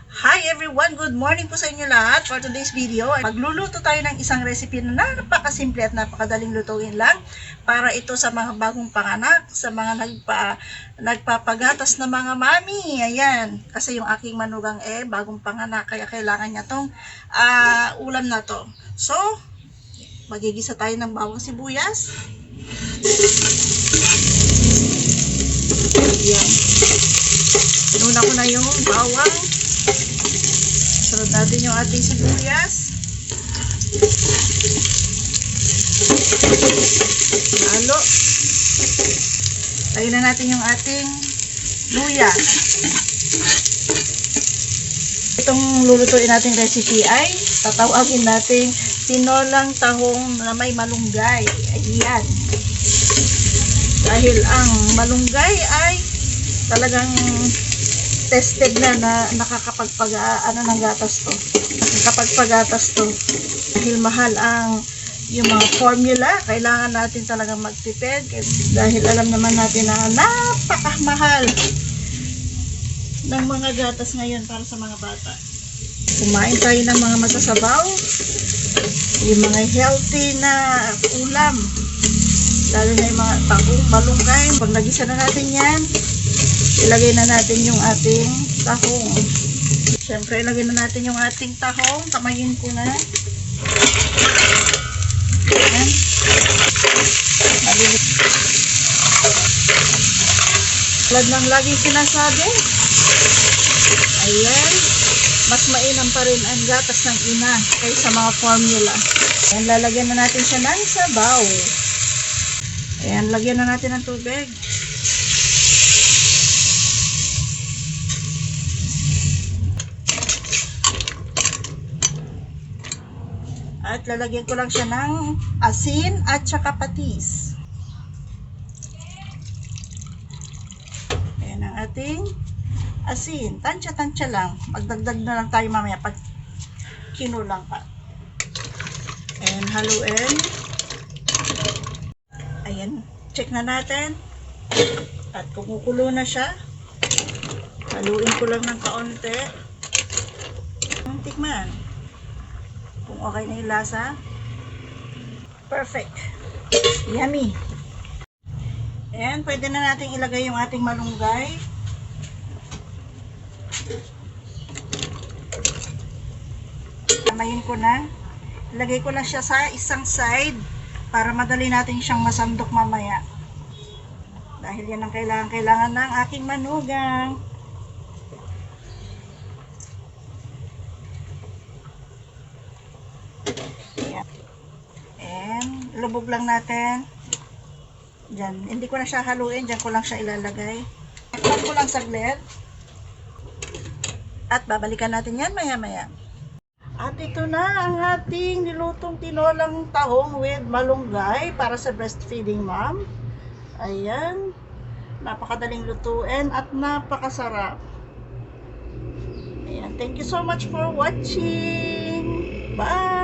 Hi everyone! Good morning po sa inyo lahat. For today's video, magluluto tayo ng isang recipe na napakasimple at napakadaling lutuin lang para ito sa mga bagong panganak, sa mga nagpapagatas na mga mami. Ayan, kasi yung aking manugang bagong panganak, kaya kailangan niya tong ulam na to. So, magigisa tayo ng bawang sibuyas. Ayan. Pinuna ko na yung bawang. Sunod natin yung ating sibuyas. Halo. Lagyan na natin yung ating luya. Itong lulutuin nating recipe ay tatawagin natin tinolang tahong na may malunggay. Ayan. Dahil ang malunggay ay talagang tested na ng gatas to. Nakapagpagatas to. Dahil mahal ang yung mga formula, kailangan natin talagang magtipid dahil alam naman natin na napakamahal ng mga gatas ngayon para sa mga bata. Kumain tayo ng mga masasabaw, yung mga healthy na ulam, lalo na yung mga tahong malunggay. Pag nagisa na natin yan, ilagay na natin yung ating tahong. Siyempre, ilagay na natin yung ating tahong. Tamayin ko na. Ayan. Tulad ng laging sinasabi, ayan, mas mainam pa rin ang gatas ng ina kaysa mga formula. Ayan, lalagyan na natin siya ng sabaw. Ayan, lagyan na natin ng tubig. At lalagyan ko lang siya ng asin at saka patis. Ayan ang ating asin. Tansya-tansya lang. Magdagdag na lang tayo mamaya pag kinulang pa. Ayan, haluin. Ayan, check na natin. At kumukulo na siya. Haluin ko lang ng kaunti. Tikman. Kung okay na yung lasa. Perfect. Yummy. Ayan, pwede na natin ilagay yung ating malunggay. Tamayin ko na. Ilagay ko lang siya sa isang side para madali natin siyang masandok mamaya. Dahil yan ang kailangan ng aking manugang. Lubog lang natin. Diyan. Hindi ko na siya haluin. Diyan ko lang siya ilalagay. Takpan ko lang saglit. At babalikan natin yan maya-maya. At ito na ang ating nilutong tinolang tahong with malunggay para sa breastfeeding mom. Ayan. Napakadaling lutuin at napakasarap. Ayan. Thank you so much for watching. Bye!